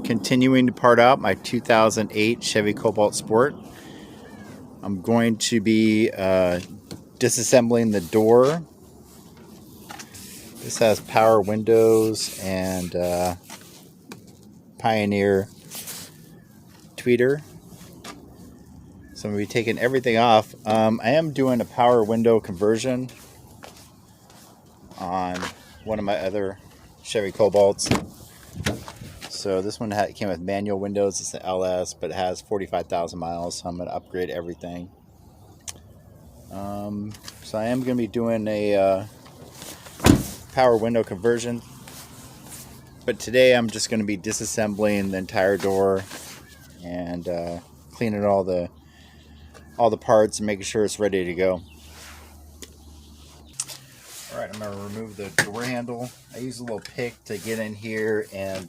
continuing to part out my 2008 Chevy Cobalt Sport. I'm going to be disassembling the door. This has power windows and Pioneer tweeter. So I'm going to be taking everything off. I am doing a power window conversion on one of my other Chevy Cobalts. So this one came with manual windows. It's an LS, but it has 45,000 miles. So I'm going to upgrade everything. So I am going to be doing a power window conversion. But today I'm just going to be disassembling the entire door and cleaning all the parts and making sure it's ready to go. Alright, I'm going to remove the door handle. I use a little pick to get in here and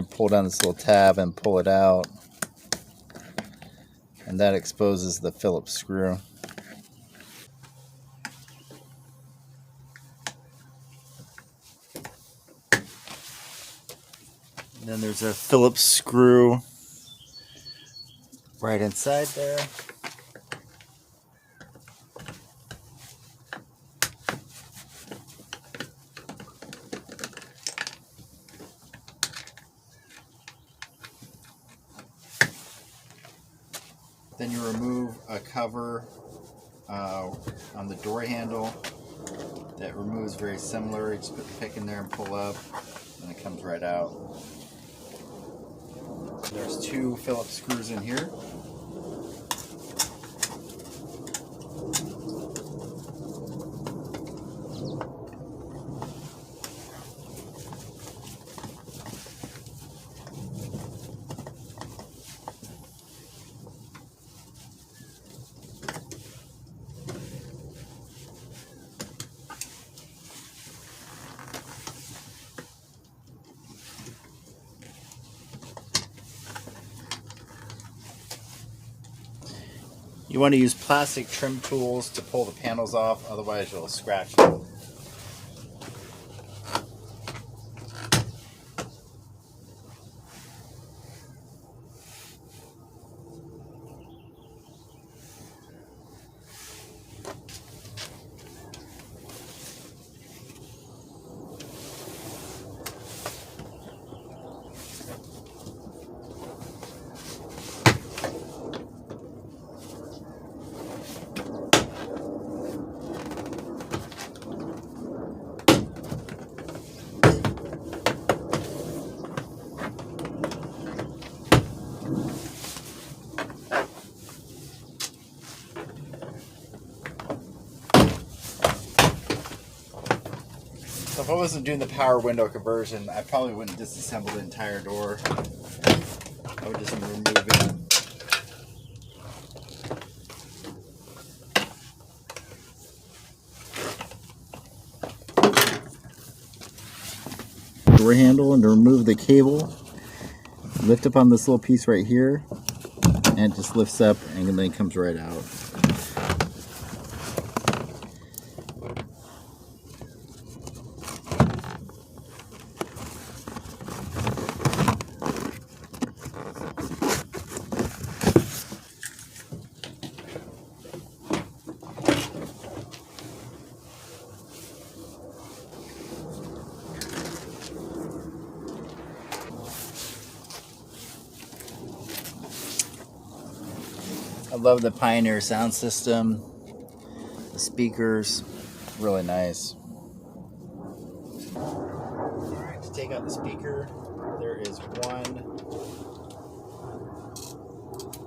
pull down this little tab and pull it out. And that exposes the Phillips screw. And then there's a Phillips screw right inside there. Then you remove a cover on the door handle that removes very similar. You just put the pick in there and pull up, and it comes right out. There's two Phillips screws in here. You want to use plastic trim tools to pull the panels off, otherwise you'll scratch them. So if I wasn't doing the power window conversion, I probably wouldn't disassemble the entire door. I would just remove it. Door handle, and to remove the cable, lift up on this little piece right here, and it just lifts up and then comes right out. I love the Pioneer sound system, the speakers, really nice. Alright, to take out the speaker, there is one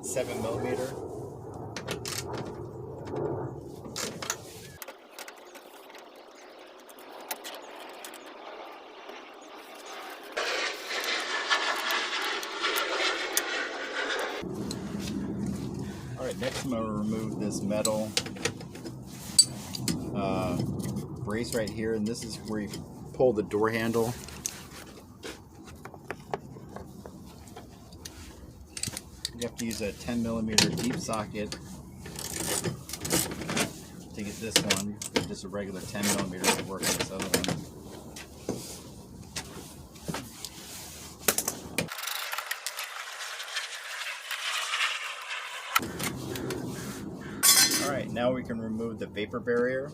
7mm. Alright, next I'm going to remove this metal brace right here, and this is where you pull the door handle. You have to use a 10mm deep socket to get this one. Just a regular 10mm to work on this other one. now we can remove the vapor barrier.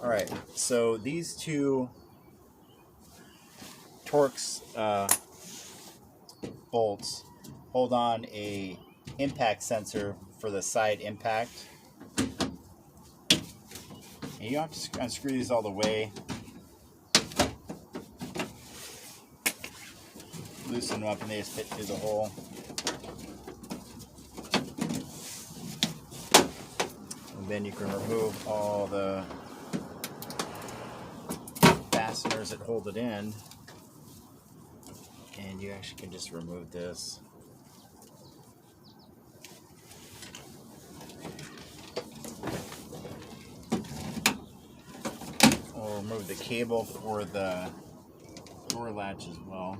Alright, so these two Torx bolts hold on a impact sensor for the side impact. And you don't have to unscrew these all the way. Loosen them up and they just fit through the hole. And then you can remove all the fasteners that hold it in, and you actually can just remove this. Or remove the cable for the door latch as well.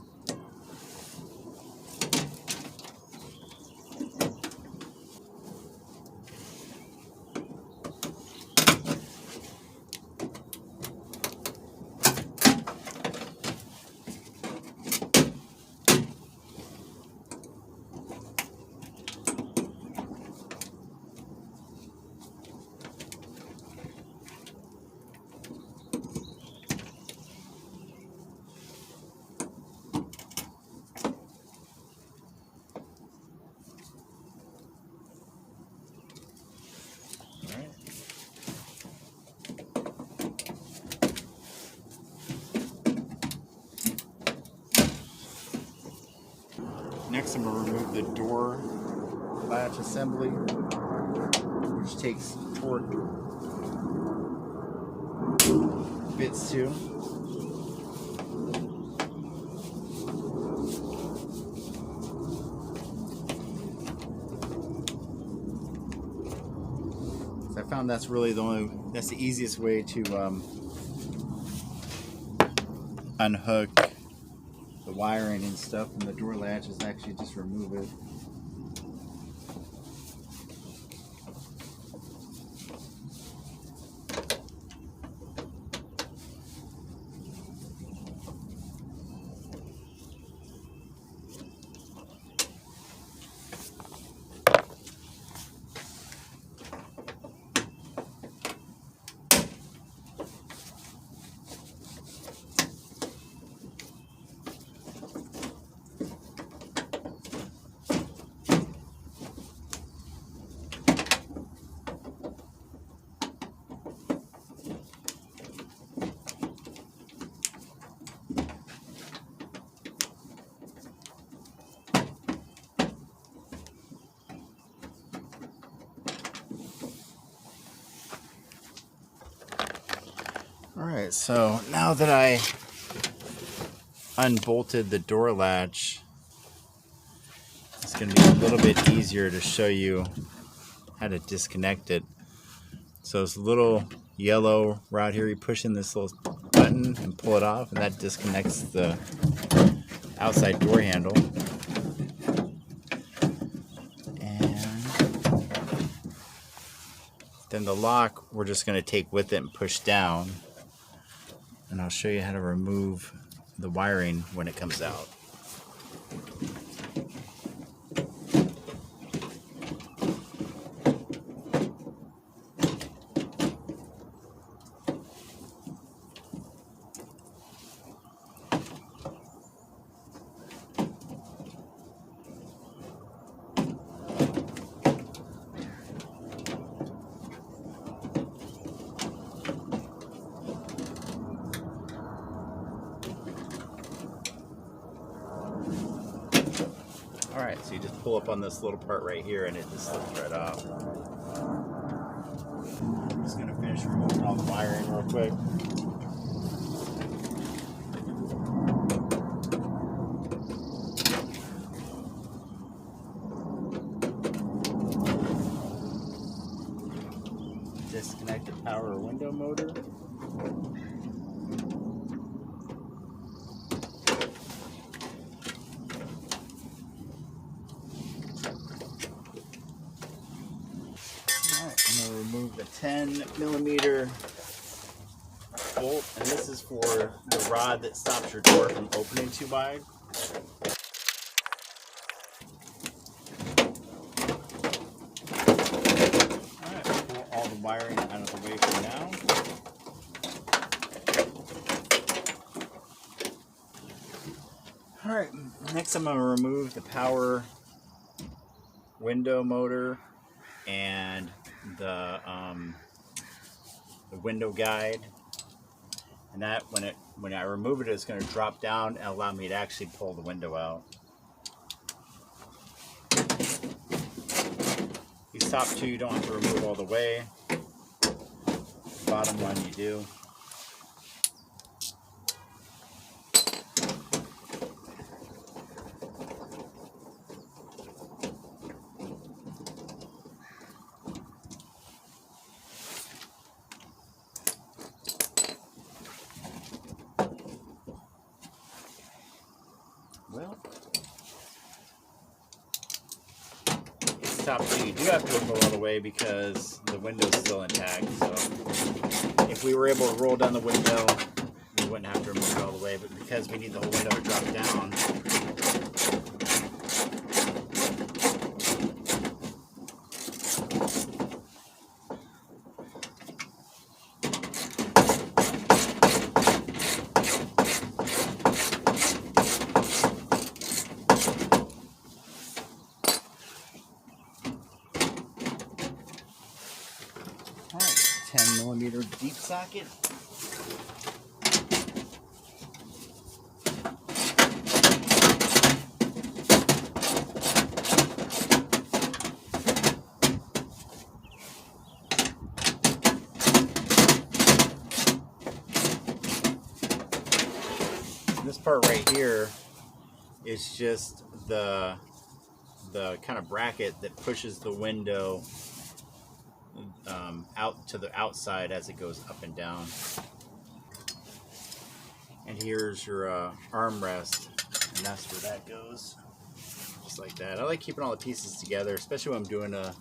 Next, I'm going to remove the door latch assembly, which takes 4 bits too. So I found that's really that's the easiest way to unhook the wiring and stuff from the door latch is actually just remove it. Alright, so now that I unbolted the door latch, it's going to be a little bit easier to show you how to disconnect it. So this little yellow rod here, you push in this little button and pull it off, and that disconnects the outside door handle. And then the lock we're just going to take with it and push down. And I'll show you how to remove the wiring when it comes out. Alright, so you just pull up on this little part right here and it just slips right off. I'm just going to finish finish removing all the wiring real quick. Disconnect the power window motor. Alright, I'm going to remove the 10mm bolt, and this is for the rod that stops your door from opening too wide. Alright, pull all the wiring out of the way for now. Alright, next I'm going to remove the power window motor and the window guide. And that, when I remove it, it's going to drop down and allow me to actually pull the window out. These top two you don't have to remove all the way. The bottom one you do. Well, top two you do have to remove all the way because the window's still intact. So if we were able to roll down the window, we wouldn't have to remove it all the way. But because we need the whole window to drop down, alright, 10mm deep socket. This part right here is just the kind of bracket that pushes the window out to the outside as it goes up and down. And here's your armrest, and that's where that goes, just like that. I like keeping all the pieces together, especially when I'm doing a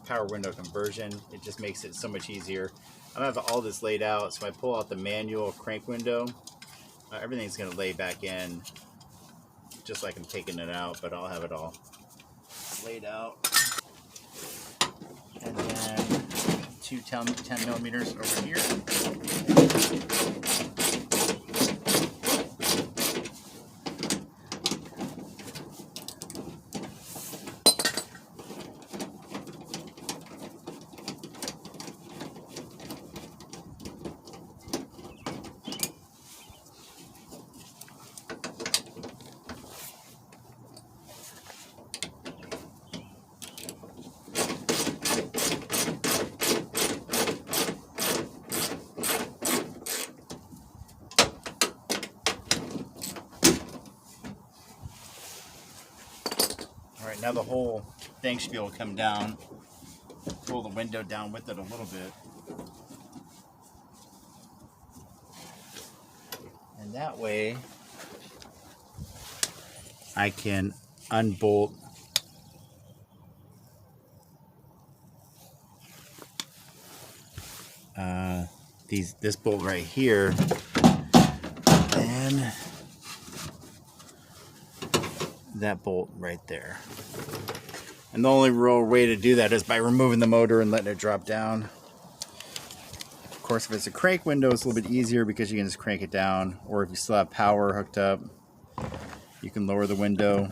power window conversion. It just makes it so much easier. I have all this laid out, so I pull out the manual crank window. Everything's going to lay back in just like I'm taking it out, but I'll have it all laid out. And then two 10mm over here. Alright, now the whole thing should be able to come down. Pull the window down with it a little bit. And that way I can unbolt this bolt right here, and that bolt right there. And the only real way to do that is by removing the motor and letting it drop down. Of course, if it's a crank window, it's a little bit easier because you can just crank it down, or if you still have power hooked up, you can lower the window.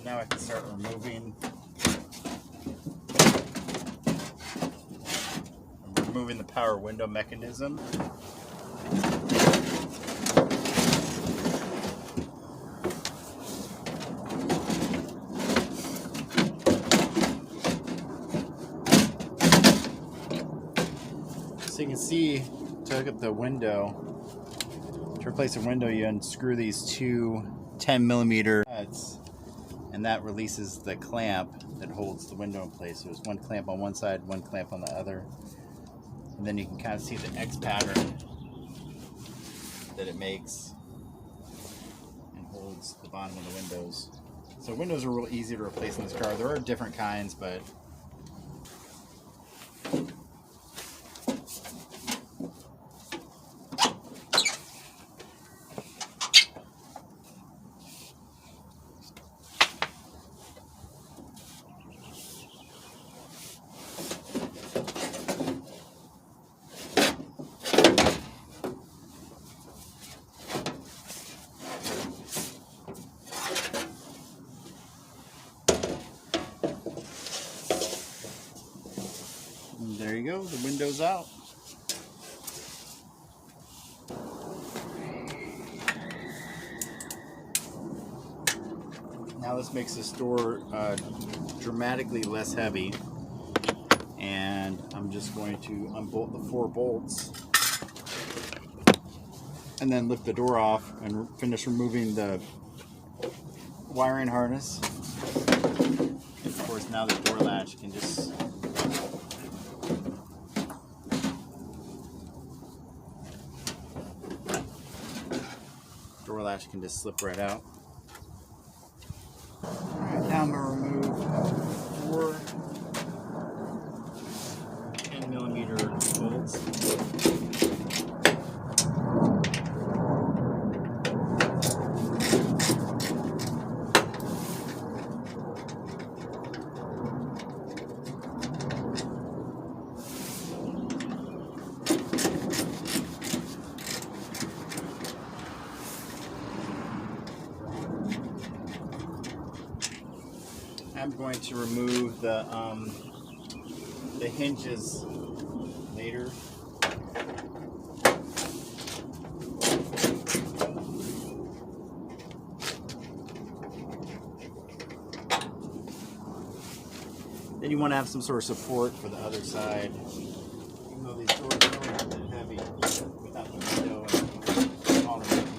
Now I can start removing the power window mechanism. So you can see, to hook up the window, to replace the window, you unscrew these two 10mm nuts, and that releases the clamp that holds the window in place. So there's one clamp on one side, one clamp on the other. And then you can kind of see the X pattern that it makes and holds the bottom of the windows. So windows are real easy to replace in this car. There are different kinds, but there you go, the window's out. Now this makes this door dramatically less heavy, and I'm just going to unbolt the 4 bolts and then lift the door off and finish removing the wiring harness. And of course now the door latch can just slip right out. Alright, now I'm going to remove 4 10mm bolts. I'm going to remove the hinges later. Then you want to have some sort of support for the other side. Even though these doors are really not that heavy without the window and all the mechanism.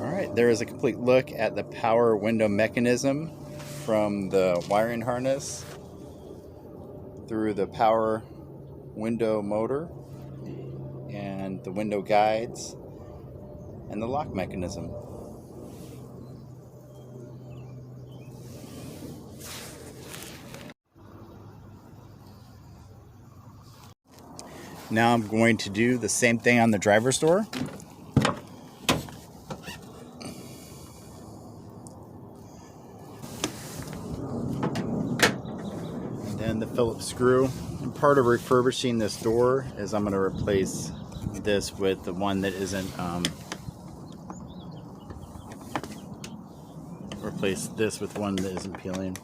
Alright, there is a complete look at the power window mechanism from the wiring harness through the power window motor and the window guides and the lock mechanism. Now I'm going to do the same thing on the driver's door. And the Phillips screw. And part of refurbishing this door is I'm going to replace this with the one that isn't replace this with one that isn't peeling.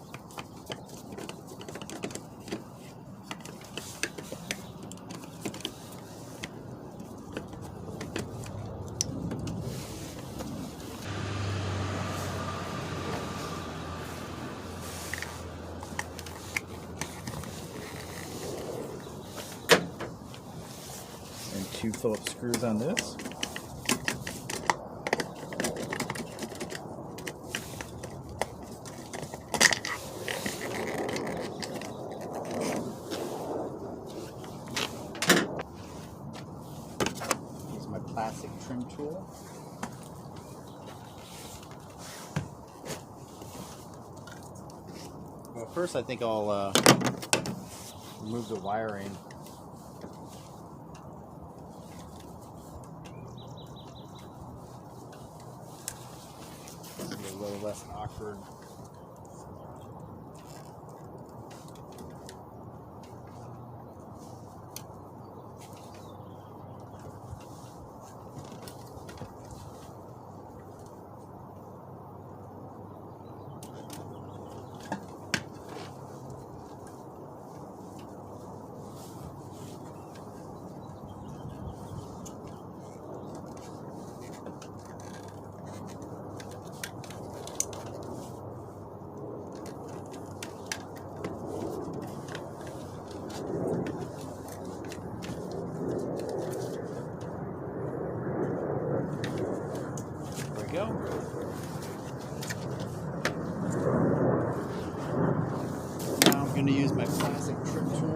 And 2 Phillips screws on this. Use my plastic trim tool. Well, first I think I'll remove the wiring. It'll be a little less awkward. Go. Now I'm going to use my plastic trim tool.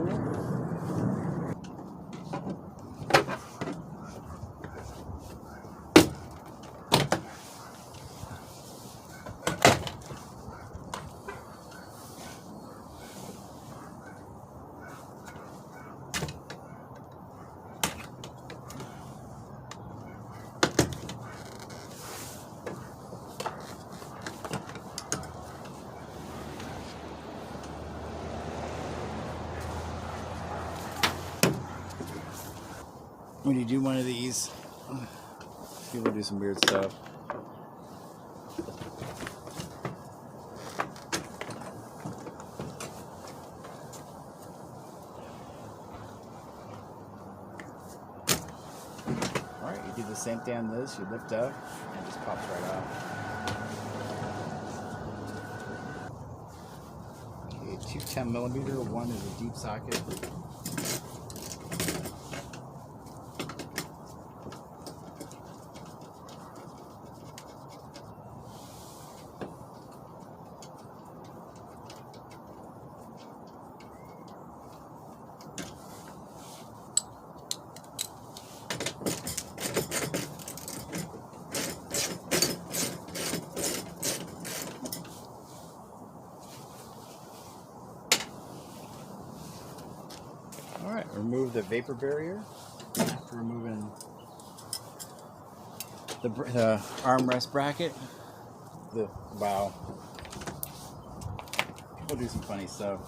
When you do one of these, people do some weird stuff. Alright, you do the same thing on this, you lift up, and it just pops right out. Okay, two 10mm, one is a deep socket. Alright, remove the vapor barrier after removing the armrest bracket. Wow. People do some funny stuff.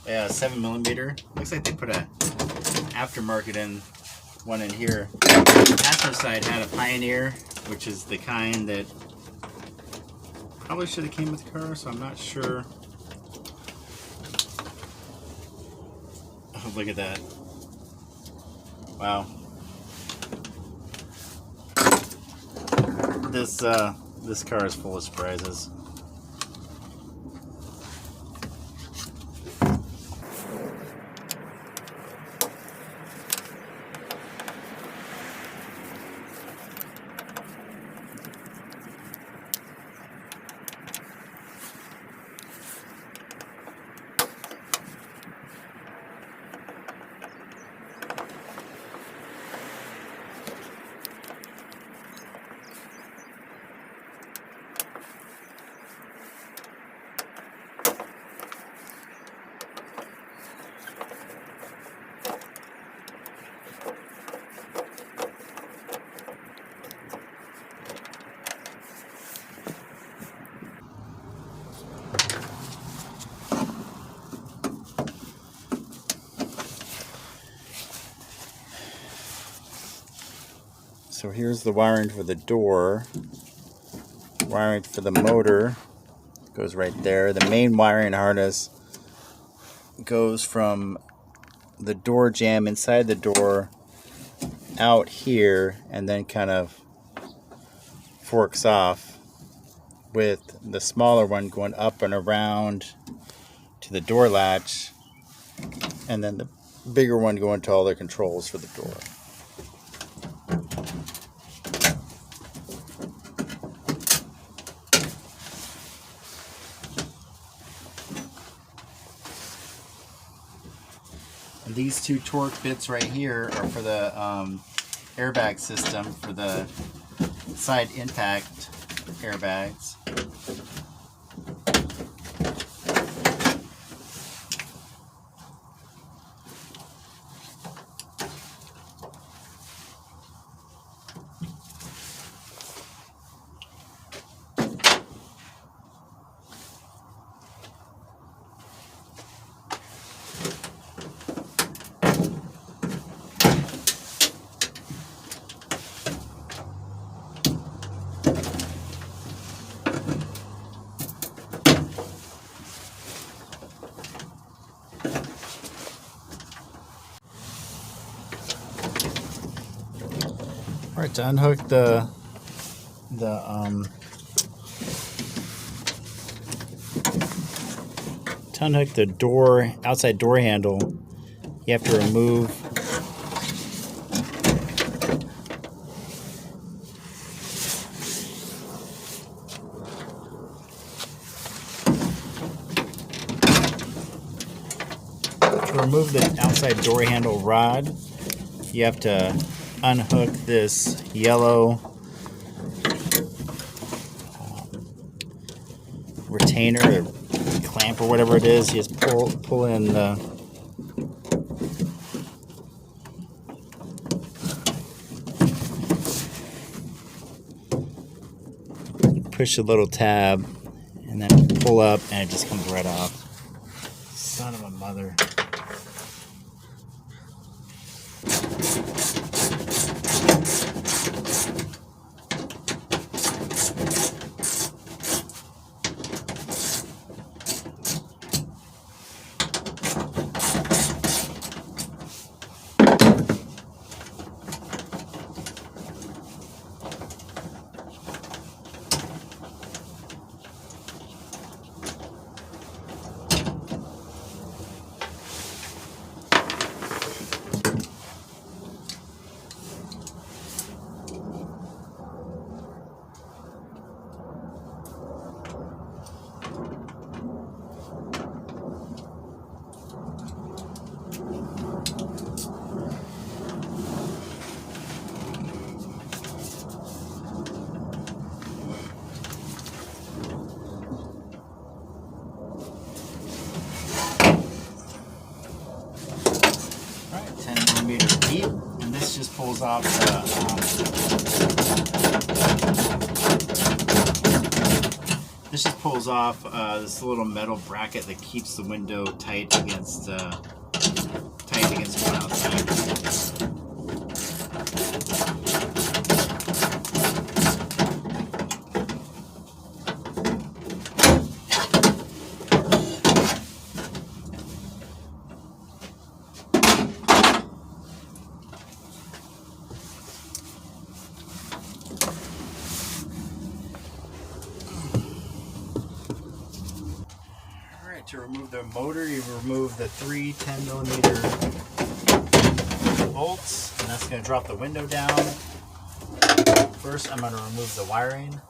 Yeah, 7mm. Looks like they put a aftermarket one in here. Passenger side had a Pioneer, which is the kind that probably should have came with the car, so I'm not sure. Oh, look at that. Wow. This car is full of surprises. So here's the wiring for the door. Wiring for the motor goes right there. The main wiring harness goes from the door jamb inside the door out here and then kind of forks off, with the smaller one going up and around to the door latch, and then the bigger one going to all the controls for the door. these two torque bits right here are for the airbag system, for the side impact airbags. Alright, to unhook the door, outside door handle, you have to remove the outside door handle rod. You have to unhook this yellow retainer or clamp or whatever it is. You just pull in the push the little tab and then pull up and it just comes right off. Son of a mother. Deep, and this just pulls off this little metal bracket that keeps the window tight against one outside. To remove the motor, you remove the three 10mm bolts, and that's going to drop the window down. First, I'm going to remove the wiring.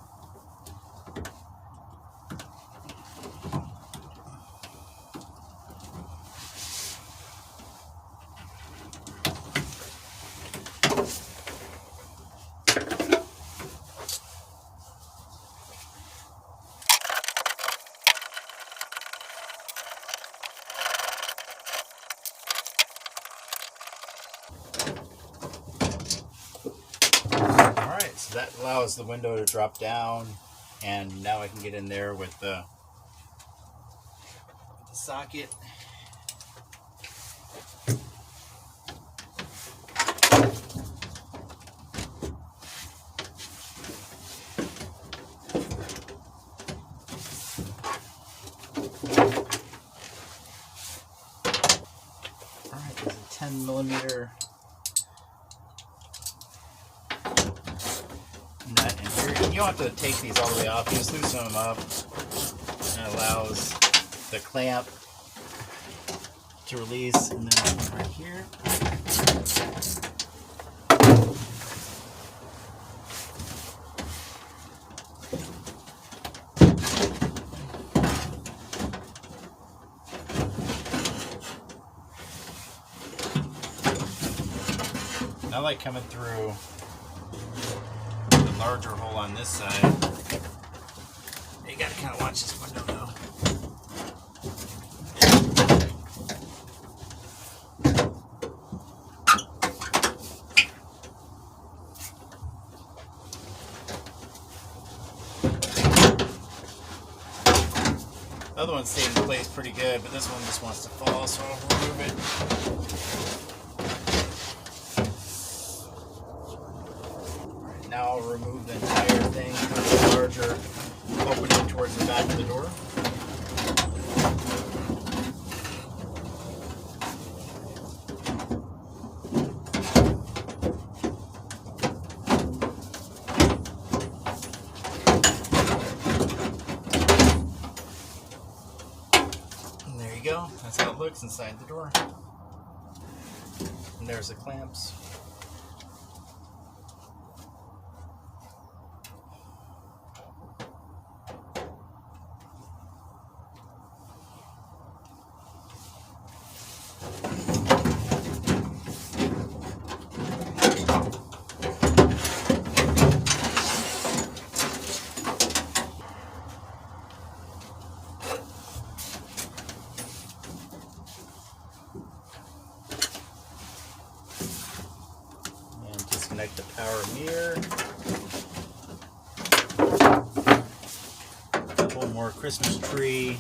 So that allows the window to drop down, and now I can get in there with the socket. Alright, there's a 10mm nut in here. You don't have to take these all the way off, you just loosen them up, and it allows the clamp to release, and then this one right here. I like coming through the larger hole on this side. You gotta kind of watch this window though. The other one stayed in place pretty good, but this one just wants to fall, so I'll remove it. Alright, now I'll remove the entire thing from the larger opening towards the back of the door. Go. That's how it looks inside the door. And there's the clamps. Disconnect the power mirror. A couple more Christmas tree